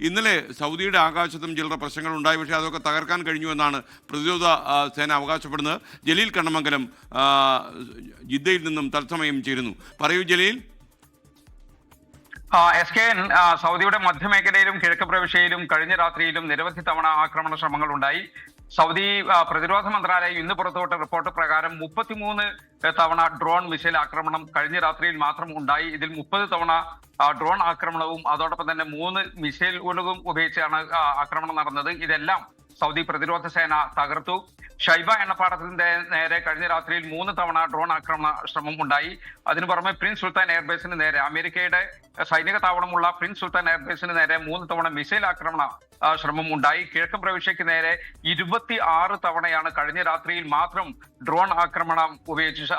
ഇന്നലെ സൗദിയുടെ ആകാശത്തും ചില്ലറ പ്രശ്നങ്ങൾ ഉണ്ടായി, പക്ഷേ അതൊക്കെ തകർക്കാൻ കഴിഞ്ഞു എന്നാണ് പ്രതിരോധ സേന അവകാശപ്പെടുന്നത്. ജലീൽ കണ്ണമംഗലം ജിദ്ദയിൽ നിന്നും തത്സമയം ചേരുന്നു. പറയൂ ജലീൽ. SKN സൗദിയുടെ മധ്യമേഖലയിലും കിഴക്ക് പ്രവിശ്യയിലും കഴിഞ്ഞ രാത്രിയിലും നിരവധി തവണ ആക്രമണ ശ്രമങ്ങൾ ഉണ്ടായി. സൗദി പ്രതിരോധ മന്ത്രാലയം ഇന്ന് പുറത്തുവിട്ട റിപ്പോർട്ട് പ്രകാരം 33 തവണ ഡ്രോൺ മിസൈൽ ആക്രമണം കഴിഞ്ഞ രാത്രിയിൽ മാത്രം ഉണ്ടായി. ഇതിൽ 30 തവണ ഡ്രോൺ ആക്രമണവും അതോടൊപ്പം തന്നെ 3 മിസൈലുകളും ഉപയോഗിച്ചാണ് ആക്രമണം നടന്നത്. ഇതെല്ലാം സൗദി പ്രതിരോധ സേന തകർത്തു. ഷൈബ എണ്ണപ്പാടത്തിന്റെ നേരെ കഴിഞ്ഞ രാത്രിയിൽ 3 തവണ ഡ്രോൺ ആക്രമണ ശ്രമം ഉണ്ടായി. അതിനു പുറമെ പ്രിൻസ് സുൽത്താൻ എയർബേസിന് നേരെ, അമേരിക്കയുടെ സൈനിക താവളമുള്ള പ്രിൻസ് സുൽത്താൻ എയർബേസിന് നേരെ 3 തവണ മിസൈൽ ആക്രമണ ശ്രമം ഉണ്ടായി. കിഴക്കൻ പ്രവിശ്യയ്ക്ക് നേരെ 26 തവണയാണ് കഴിഞ്ഞ രാത്രിയിൽ മാത്രം ഡ്രോൺ ആക്രമണം ഉപയോഗിച്ച്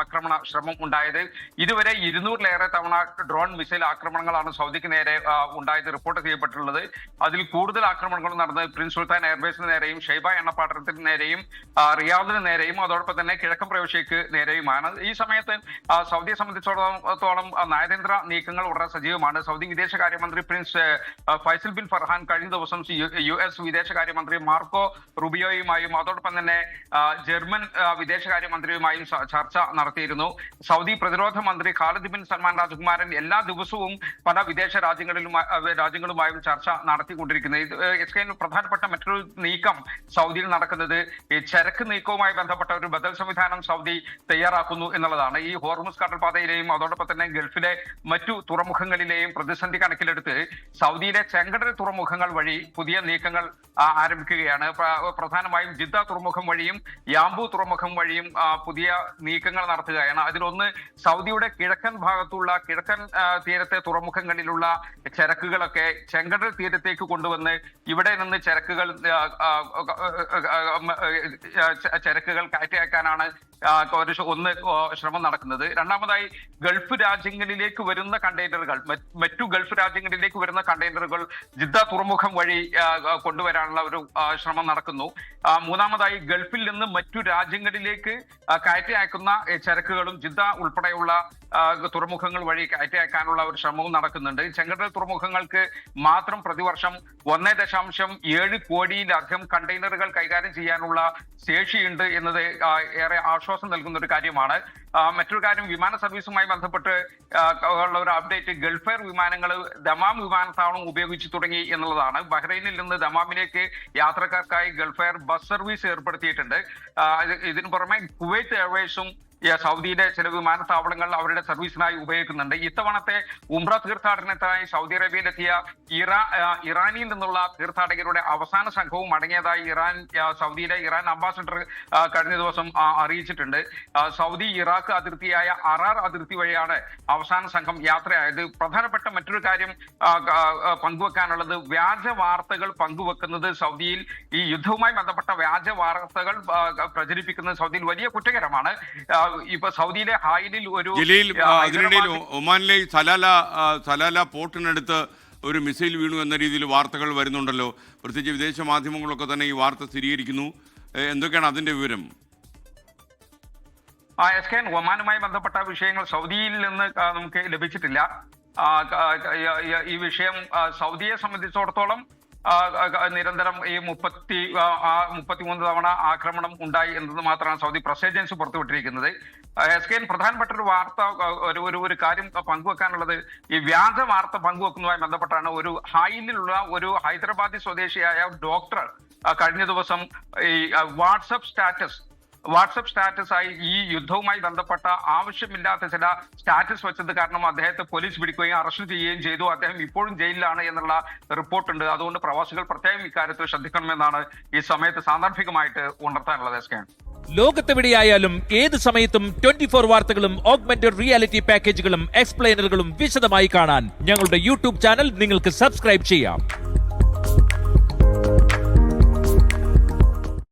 ആക്രമണ ശ്രമം ഉണ്ടായത്. ഇതുവരെ 200-ലേറെ തവണ ഡ്രോൺ മിസൈൽ ആക്രമണങ്ങളാണ് സൗദിക്ക് നേരെ ഉണ്ടായത് റിപ്പോർട്ട് ചെയ്യപ്പെട്ടുള്ളത്. അതിൽ കൂടുതൽ ആക്രമണങ്ങൾ നടന്നത് പ്രിൻസ് സുൽത്താൻ എയർബേസിന് നേരെയും ഷൈബ എണ്ണപ്പാടത്തിന് നേരെയും റിയാദിന് നേരെയും അതോടൊപ്പം തന്നെ കിഴക്കൻ പ്രവിശ്യയ്ക്ക് നേരെയുമാണ്. ഈ സമയത്ത് സൗദിയെ സംബന്ധിച്ചിടത്തോളം നയതന്ത്ര നീക്കങ്ങൾ വളരെ സജീവമാണ്. സൗദി വിദേശകാര്യമന്ത്രി പ്രിൻസ് ഫൈസൽ ബിൻ ഫർഹാൻ കഴിഞ്ഞ ദിവസം US വിദേശകാര്യമന്ത്രി മാർക്കോ റുബിയോയുമായും അതോടൊപ്പം തന്നെ ജർമ്മൻ വിദേശകാര്യമന്ത്രിയുമായും ചർച്ച നടത്തിയിരുന്നു. സൗദി പ്രതിരോധ മന്ത്രി ഖാലിദ് ബിൻ സൽമാൻ രാജകുമാരൻ എല്ലാ ദിവസവും പല വിദേശ രാജ്യങ്ങളുമായും ചർച്ച നടത്തിക്കൊണ്ടിരിക്കുന്നത്. പ്രധാനപ്പെട്ട മറ്റൊരു നീക്കം സൗദിയിൽ നടക്കുന്നത് ഈ ചരക്ക് നീക്കവുമായി ബന്ധപ്പെട്ട ഒരു ബദൽ സംവിധാനം സൗദി തയ്യാറാക്കുന്നു എന്നുള്ളതാണ്. ഈ ഹോർമുസ് കടൽപാതയിലെയും അതോടൊപ്പം തന്നെ ഗൾഫിലെ മറ്റു തുറമുഖങ്ങളിലെയും പ്രതിസന്ധി കണക്കിലെടുത്ത് സൗദിയിലെ ചെങ്കടൽ തുറമുഖങ്ങൾ വഴി പുതിയ നീക്കങ്ങൾ ആരംഭിക്കുകയാണ്. പ്രധാനമായും ജിദ്ദ തുറമുഖം വഴിയും യാംബു തുറമുഖം വഴിയും പുതിയ നീക്കങ്ങൾ നടത്തുകയാണ്. അതിലൊന്ന് സൗദിയുടെ കിഴക്കൻ ഭാഗത്തുള്ള കിഴക്കൻ തീരത്തെ തുറമുഖങ്ങളിലുള്ള ചരക്കുകളൊക്കെ ചെങ്കടൽ തീരത്തേക്ക് കൊണ്ടുവന്ന് ഇവിടെ നിന്ന് ചരക്കുകൾ കയറ്റി അയക്കാനാണ് ഒന്ന് ശ്രമം നടക്കുന്നത്. രണ്ടാമതായി ഗൾഫ് രാജ്യങ്ങളിലേക്ക് വരുന്ന കണ്ടെയ്നറുകൾ, മറ്റു ഗൾഫ് രാജ്യങ്ങളിലേക്ക് വരുന്ന കണ്ടെയ്നറുകൾ ജിദ്ദ തുറമുഖം വഴി കൊണ്ടുവരാനുള്ള ഒരു ശ്രമം നടക്കുന്നു. മൂന്നാമതായി ഗൾഫിൽ നിന്ന് മറ്റു രാജ്യങ്ങളിലേക്ക് കയറ്റി അയക്കുന്ന ചരക്കുകളും ജിദ്ദ ഉൾപ്പെടെയുള്ള തുറമുഖങ്ങൾ വഴി കയറ്റി അയക്കാനുള്ള ഒരു ശ്രമവും നടക്കുന്നുണ്ട്. ചെങ്കടൽ തുറമുഖങ്ങൾക്ക് മാത്രം പ്രതിവർഷം 1.7 കോടിയിലധികം കണ്ടെയ്നറുകൾ കൈകാര്യം ചെയ്യാനുള്ള ശേഷിയുണ്ട് എന്നത് ഏറെ ആശ്വാസം നൽകുന്ന ഒരു കാര്യമാണ്. മറ്റൊരു കാര്യം, വിമാന സർവീസുമായി ബന്ധപ്പെട്ട് ഉള്ള ഒരു അപ്ഡേറ്റ്, ഗൾഫ് എയർ വിമാനങ്ങൾ ദമാം വിമാനത്താവളം ഉപയോഗിച്ചു തുടങ്ങി എന്നുള്ളതാണ്. ബഹ്റൈനിൽ നിന്ന് ദമാമിലേക്ക് യാത്രക്കാർക്കായി ഗൾഫ് എയർ ബസ് സർവീസ് ഏർപ്പെടുത്തിയിട്ടുണ്ട്. ഇതിനു പുറമെ കുവൈത്ത് എയർവേസും സൗദിയിലെ ചില വിമാനത്താവളങ്ങൾ അവരുടെ സർവീസിനായി ഉപയോഗിക്കുന്നുണ്ട്. ഇത്തവണത്തെ ഉംറ തീർത്ഥാടനത്തിനായി സൗദി അറേബ്യയിലെത്തിയ ഇറാനിൽ നിന്നുള്ള തീർത്ഥാടകരുടെ അവസാന സംഘവും മടങ്ങിയതായി സൗദിയിലെ ഇറാൻ അംബാസഡർ കഴിഞ്ഞ ദിവസം അറിയിച്ചിട്ടുണ്ട്. സൗദി ഇറാഖ് അതിർത്തിയായ അറാർ അതിർത്തി വഴിയാണ് അവസാന സംഘം യാത്രയായത്. പ്രധാനപ്പെട്ട മറ്റൊരു കാര്യം പങ്കുവെക്കാനുള്ളത്, വ്യാജ വാർത്തകൾ പങ്കുവെക്കുന്നത് സൗദിയിൽ, ഈ യുദ്ധവുമായി ബന്ധപ്പെട്ട വ്യാജ വാർത്തകൾ പ്രചരിപ്പിക്കുന്നത് സൗദിയിൽ വലിയ കുറ്റകരമാണ്. ഇപ്പൊ സൗദിയിലെ ഹായിലിൽ അതിനിടയിൽ ഒമാനിലെ സലാല പോർട്ടിനടുത്ത് ഒരു മിസൈൽ വീണു എന്ന രീതിയിൽ വാർത്തകൾ വരുന്നുണ്ടല്ലോ. പ്രത്യേകിച്ച് വിദേശ മാധ്യമങ്ങളൊക്കെ തന്നെ ഈ വാർത്ത സ്ഥിരീകരിക്കുന്നു. എന്തൊക്കെയാണ് അതിന്റെ വിവരം? SKN ഒമാനുമായി ബന്ധപ്പെട്ട വിഷയങ്ങൾ സൗദിയിൽ നിന്ന് നമുക്ക് ലഭിച്ചിട്ടില്ല. ഈ വിഷയം സൗദിയെ സംബന്ധിച്ചിടത്തോളം നിരന്തരം ഈ 33 തവണ ആക്രമണം ഉണ്ടായി എന്നത് മാത്രമാണ് സൗദി പ്രസ് ഏജൻസി പുറത്തുവിട്ടിരിക്കുന്നത്. SKN പ്രധാനപ്പെട്ട ഒരു വാർത്ത, ഒരു കാര്യം പങ്കുവെക്കാനുള്ളത്, ഈ വ്യാജ വാർത്ത പങ്കുവെക്കുന്നതുമായി ബന്ധപ്പെട്ടാണ്. ഒരു ഹായിലുള്ള ഒരു ഹൈദരാബാദി സ്വദേശിയായ ഡോക്ടർ കഴിഞ്ഞ ദിവസം ഈ വാട്സപ്പ് സ്റ്റാറ്റസായി ഈ യുദ്ധവുമായി ബന്ധപ്പെട്ട ആവശ്യമില്ലാത്ത ചില സ്റ്റാറ്റസ് വെച്ചത് കാരണം അദ്ദേഹത്തെ പോലീസ് പിടിക്കുകയും അറസ്റ്റ് ചെയ്യുകയും ചെയ്തു. അദ്ദേഹം ഇപ്പോഴും ജയിലിലാണ് എന്നുള്ള റിപ്പോർട്ടുണ്ട്. അതുകൊണ്ട് പ്രവാസികൾ പ്രത്യേകം ഇക്കാര്യത്തിൽ ശ്രദ്ധിക്കണമെന്നാണ് ഈ സമയത്ത് സാന്ദർഭികമായിട്ട് ഉണർത്താനുള്ളത്. ലോകത്തെവിടെയായാലും ഏത് സമയത്തും 24 വാർത്തകളും ഓഗ്മെന്റഡ് റിയാലിറ്റി പാക്കേജുകളും എക്സ്പ്ലെയിനറുകളും വിശദമായി കാണാൻ ഞങ്ങളുടെ യൂട്യൂബ് ചാനൽ നിങ്ങൾക്ക് സബ്സ്ക്രൈബ് ചെയ്യാം.